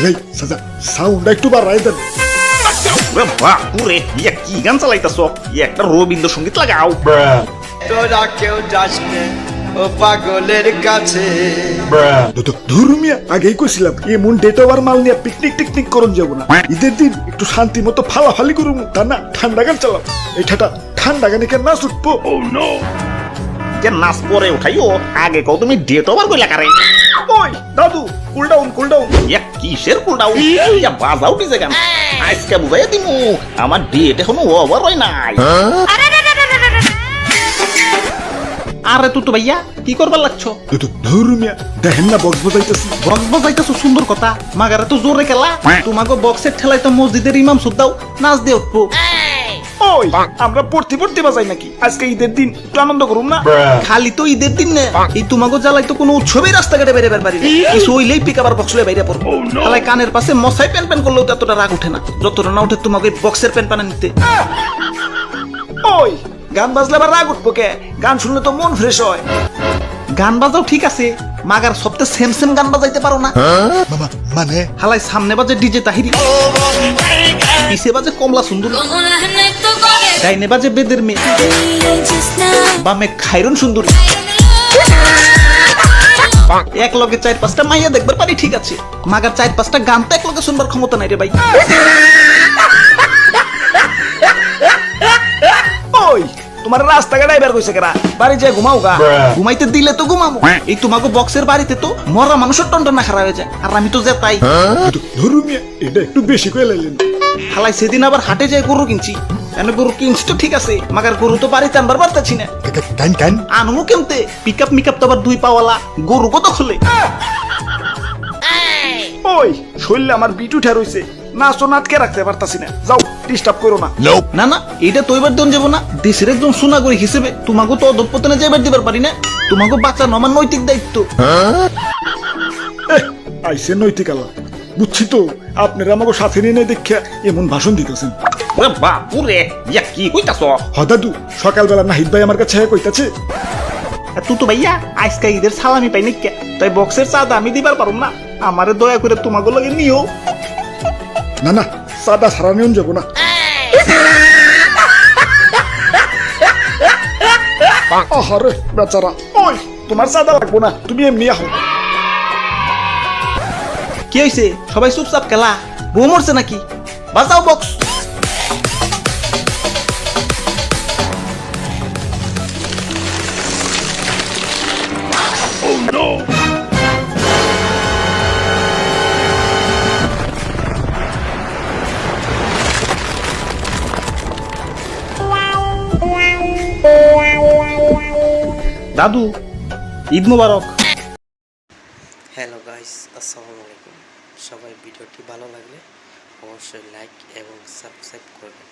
ভাই সাজা সাউন্ড একটু বাড়াই দেন। বাপুরে কি গান চালাইতাছ? একটা রবীন্দ্রসঙ্গীত লাগাও। তোরা কেউ যাস ও পাগলের কাছে। ধর্মিয়া আগেই কইছিলাম এমন ডেট ওভার মাল নিয়ে পিকনিক টিকনিক করুন যাব না। ঈদের দিন একটু শান্তি মতো ফালাফালি করুন, তা না ঠান্ডা গান চালাম। এই ঠান্ডা গানে কেন নাচ উঠবো? যে নাচ পরে উঠাইও, আগে কও তুমি ডেট ওভার কইলা কারে? ওই দাদু কুল ডাউন কুল ডাউন। কিসের কুলডাউ? বাজাও ডিজে গান। আজকে বুঝাইয়া দিমু আমার ডেট এখনো ওভার হয় নাই। আরে তুই তো ভাইয়া কি করবার লাগছো? ধর্মিয়া দেখেন না বক্স বাজাইতেছি। বক্স বাজাইতেছো সুন্দর কথা, মাগারে তো জোরে খেলা। তোমাকে বক্সের ঠেলাই তো মসজিদের ইমাম সুদ্দাও নাচ দিয়ে উঠবো। ওই আমরা পড়তে পড়তে বাজাই নাকি? আজকে ঈদের দিন একটু আনন্দ করুন না। খালি তো ঈদের দিন না, এই তোমাকে জ্বালাই তো কোনো উৎসবেই রাস্তাঘাটে বেরোবার পারি না। কিছু হইলেই পিক আবার বক্স লয়ে বাইরে পড়বো। খালাই কানের পাশে মশাই প্যান প্যান করলেও এতটা রাগ উঠে না যতটা না উঠে তোমাকে বক্সের প্যান প্যানা নিতে। ওই গান বাজলে আবার রাগ উঠবো কে? গান শুনলে তো মন ফ্রেশ হয়। গান বাজাও ঠিক আছে, মাগার সবতে সেম সেম গান বাজাইতে পারো না। মানে হালাই সামনে বাজে ডিজে তাহিরি, পিছে বাজে কমলা সুন্দরী, ডাইনে বাজে বেদের মেয়ে, বামে খাইরুন সুন্দরী। এক লগে 4-5টা মাইয়া দেখবার পারি ঠিক আছে, মাগার 4-5টা গান তো এক লগে শুনবার ক্ষমতা নাই রে ভাই। ওই তোমার রাস্তাঘাট ড্রাইভার কইছে কেরা? বাড়ি যায় ঘুমাও গা। ঘুমাইতে দিলে তো ঘুমাবো, এই তোমাকে বক্সের বাড়িতে তো মরা মানুষের টন্টন না খারাপ হয়ে যায়, আর আমি তো যেতাই। ধর্মিয়া এটা একটু বেশি কয়ে লাইলেন। হালাই সেদিন আবার হাটে যায় গরু কিনছি। এনে গরু কিনছি তো ঠিক আছে, মাগার গরু তো বাড়িতে আনবার পারতেছি না। আনমু কেমতে? পিকআপ মিকআপ তো আবার 2 পাওয়ালা, গরু কত খুলে। ওই শরীরে আমার বিট উঠে রইছে, নাচো নাটকে রাখতে পারতাছি না। যাও ডিস্টার্ব করো না। না না এটা তো এবার দিন যাবো না, দেশের একজন সোনাগরি হিসেবে তোমাকে তো অধপতনে যাইবার দিবার পারি না। তোমাকে বাঁচানো আমার নৈতিক দায়িত্ব। আইসে নৈতিক আলা বুঝছি তো, আপনারা আমাকে সাথে নিয়ে দেখে এমন ভাষণ দিতেছেন। বাপুরে কি কইতাছ? দাদু সকালবেলা নাহিদ ভাই আমার কাছে কইতাছে তুই তো ভাইয়া আজকে ঈদের সালামি পাই নাকি, তাই বক্সের চাঁদা আমি দিবার পারুম না, আমারে দয়া করে তোমাকে লাগে নিও। না না চাঁদা ছাড়া নিয়ন যাবো না। আহারে বেচারা। ওই তোমার চাঁদা লাগবো না, তুমি এমনি আহো। কি হয়েছে? সবাই চুপচাপ খেলা, বউ মরছে নাকি? বাজাও বক্স। দাদু ঈদ মুবারক। হ্যালো গাইস, আসসালামু আলাইকুম। সবাই ভিডিওটি ভালো লাগলে অবশ্যই লাইক এবং সাবস্ক্রাইব করবেন।